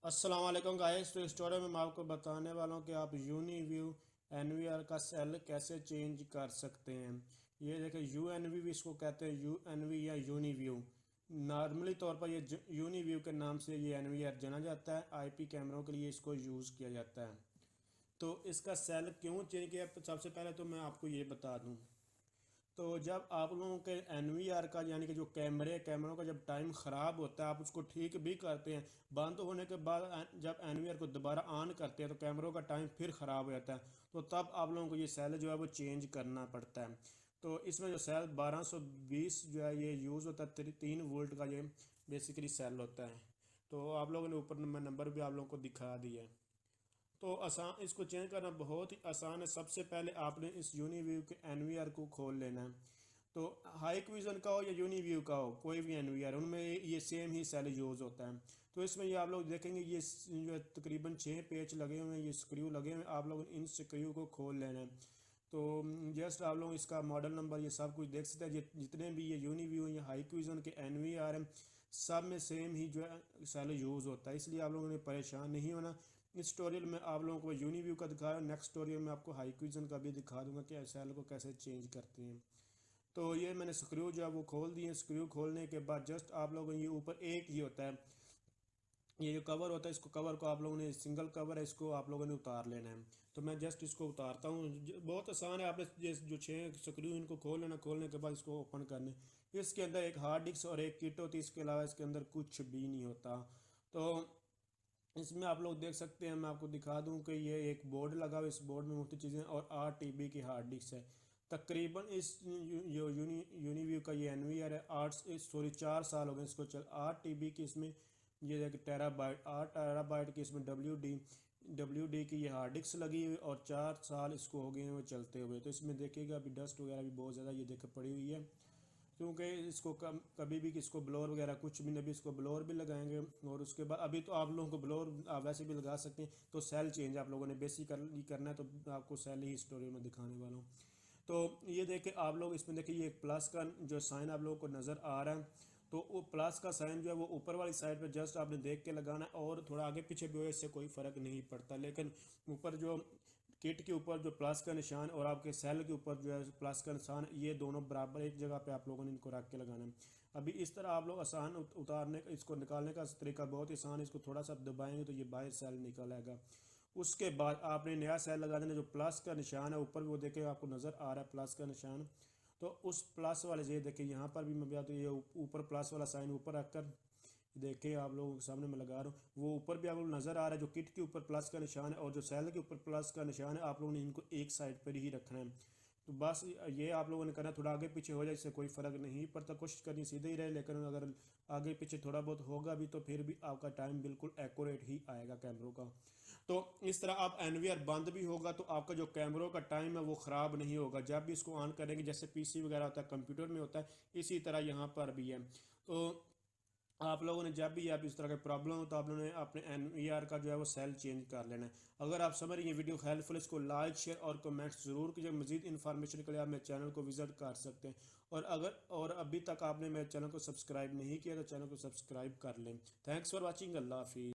अस्सलाम वालेकुम गाइस। तो इस स्टोरी में मैं आपको बताने वाला हूँ कि आप यूनिव्यू एनवीआर का सेल कैसे चेंज कर सकते हैं। ये देखिए यूएनवी इसको कहते हैं, यूएनवी या यूनिव्यू। नॉर्मली तौर पर ये यूनिव्यू के नाम से ये एनवीआर जाना जाता है। आईपी कैमरों के लिए इसको यूज़ किया जाता है। तो इसका सेल क्यों चेंज किया, सबसे पहले तो मैं आपको ये बता दूँ। तो जब आप लोगों के एनवीआर का यानी कि जो कैमरों का जब टाइम ख़राब होता है, आप उसको ठीक भी करते हैं, बंद होने के बाद जब एनवीआर को दोबारा ऑन करते हैं तो कैमरों का टाइम फिर ख़राब हो जाता है। तो तब आप लोगों को ये सेल जो है वो चेंज करना पड़ता है। तो इसमें जो सेल 1220 जो है ये यूज़ होता है, 3 वोल्ट का ये बेसिकली सेल होता है। तो आप लोगों ने ऊपर नंबर भी आप लोगों को दिखा दिया है। तो आसान, इसको चेंज करना बहुत ही आसान है। सबसे पहले आपने इस यूनिव्यू के एनवीआर को खोल लेना है। तो हाई विजन का हो या यूनिव्यू का हो, कोई भी एनवीआर, उनमें ये सेम ही सेल यूज़ होता है। तो इसमें ये आप लोग देखेंगे ये जो है तकरीबन 6 पेच लगे हुए हैं, ये स्क्रू लगे हुए हैं। आप लोग इन स्क्रू को खोल लेना है। तो जस्ट आप लोग इसका मॉडल नंबर ये सब कुछ देख सकते हैं। जितने भी ये यूनिव्यू या हाई विजन के एनवीआर हैं, सब में सेम ही जो है सेल यूज़ होता है। इसलिए आप लोगों ने परेशान नहीं होना। इस ट्यूटोरियल में आप लोगों को यूनिव्यू का दिखा रहा हूँ, नेक्स्ट ट्यूटोरियल में आपको हाई विजन का भी दिखा दूंगा कि सेल को कैसे चेंज करते हैं। तो ये मैंने स्क्रू जो है वो खोल दिए। स्क्रू खोलने के बाद जस्ट आप लोगों ने, ये ऊपर एक ही होता है, ये जो कवर होता है, इसको कवर को आप लोगों ने, सिंगल कवर है, इसको आप लोगों ने उतार लेना है। तो मैं जस्ट इसको उतारता हूँ। बहुत आसान है। आपने जो 6 स्क्रू इनको खोल लेना, खोलने के बाद इसको ओपन करने। इसके अंदर एक हार्ड डिस्क और एक किट होती है, इसके अलावा इसके अंदर कुछ भी नहीं होता। तो इसमें आप लोग देख सकते हैं, मैं आपको दिखा दूं कि ये एक बोर्ड लगा हुआ है। इस बोर्ड में मुख्तलिफ चीज़ें और 8 TB की हार्ड डिस्क है। तकरीबन इस यूनिव्यू का ये एनवीआर है, 4 साल हो गए इसको चल। 8 TB की इसमें ये एक टेराबाइट, 8 टेराबाइट की इसमें डब्ल्यू डी की ये हार्ड डिस्क लगी हुई, और 4 साल इसको हो गए हैं वो चलते हुए। तो इसमें देखिएगा अभी डस्ट वगैरह भी बहुत ज़्यादा ये देखे पड़ी हुई है, क्योंकि इसको कभी भी इसको ब्लोअर वगैरह कुछ भी नहीं। अभी इसको ब्लोअर भी लगाएंगे, और उसके बाद अभी तो आप लोगों को ब्लोअर आप वैसे भी लगा सकते हैं। तो सेल चेंज आप लोगों ने बेसिकली करना है, तो आपको सेल ही स्टोरी में दिखाने वाला हूँ। तो ये देखिए आप लोग, इसमें देखिए ये एक प्लस का जो साइन आप लोगों को नज़र आ रहा है। तो वो प्लस का साइन जो है वो ऊपर वाली साइड पे जस्ट आपने देख के लगाना है, और थोड़ा आगे पीछे भी हो, इससे कोई फ़र्क नहीं पड़ता। लेकिन ऊपर जो किट के ऊपर जो प्लस का निशान और आपके सेल के ऊपर जो है प्लस का निशान, ये दोनों बराबर एक जगह पे आप लोगों ने इनको रख के लगाना है। अभी इस तरह आप लोग आसान उतारने का, इसको निकालने का तरीका बहुत ही आसान है। इसको थोड़ा सा दबाएंगे तो ये बाहर सेल निकल आएगा। उसके बाद आपने नया सेल लगा देना। जो प्लस का निशान है ऊपर भी वो देखिए आपको नज़र आ रहा है प्लस का निशान। तो उस प्लस वाले से देखिए यहाँ पर भी मैं बता दूँ, ये ऊपर प्लस वाला साइन ऊपर रखकर देखिए आप लोगों के सामने मैं लगा रहा हूँ, वो ऊपर भी आप लोग नज़र आ रहा है। जो किट के ऊपर प्लस का निशान है और जो सेल के ऊपर प्लस का निशान है, आप लोगों ने इनको एक साइड पर ही रखना है। तो बस ये आप लोगों ने करना। थोड़ा आगे पीछे हो जाए इससे कोई फ़र्क नहीं पड़ता, कोशिश करनी सीधे ही रहे। लेकिन अगर आगे पीछे थोड़ा बहुत होगा भी तो फिर भी आपका टाइम बिल्कुल एक्यूरेट ही आएगा कैमरों का। तो इस तरह आप एनवीआर बंद भी होगा तो आपका जो कैमरों का टाइम है वो ख़राब नहीं होगा। जब भी इसको ऑन करेंगे, जैसे पीसी वगैरह होता है, कंप्यूटर में होता है, इसी तरह यहाँ पर भी है। तो आप लोगों ने जब भी आप इस तरह का प्रॉब्लम हो तो आप लोगों ने अपने एनवीआर का जो है वो सेल चेंज कर लेना है। अगर आप समझ रहे हैं ये वीडियो हेल्पफुल, इसको लाइक शेयर और कमेंट्स ज़रूर कीजिए। मजीद इन्फॉर्मेशन के लिए आप मेरे चैनल को विजिट कर सकते हैं। और अभी तक आपने मेरे चैनल को सब्सक्राइब नहीं किया तो चैनल को सब्सक्राइब कर लें। Thanks for watching. अल्लाह हाफिज़।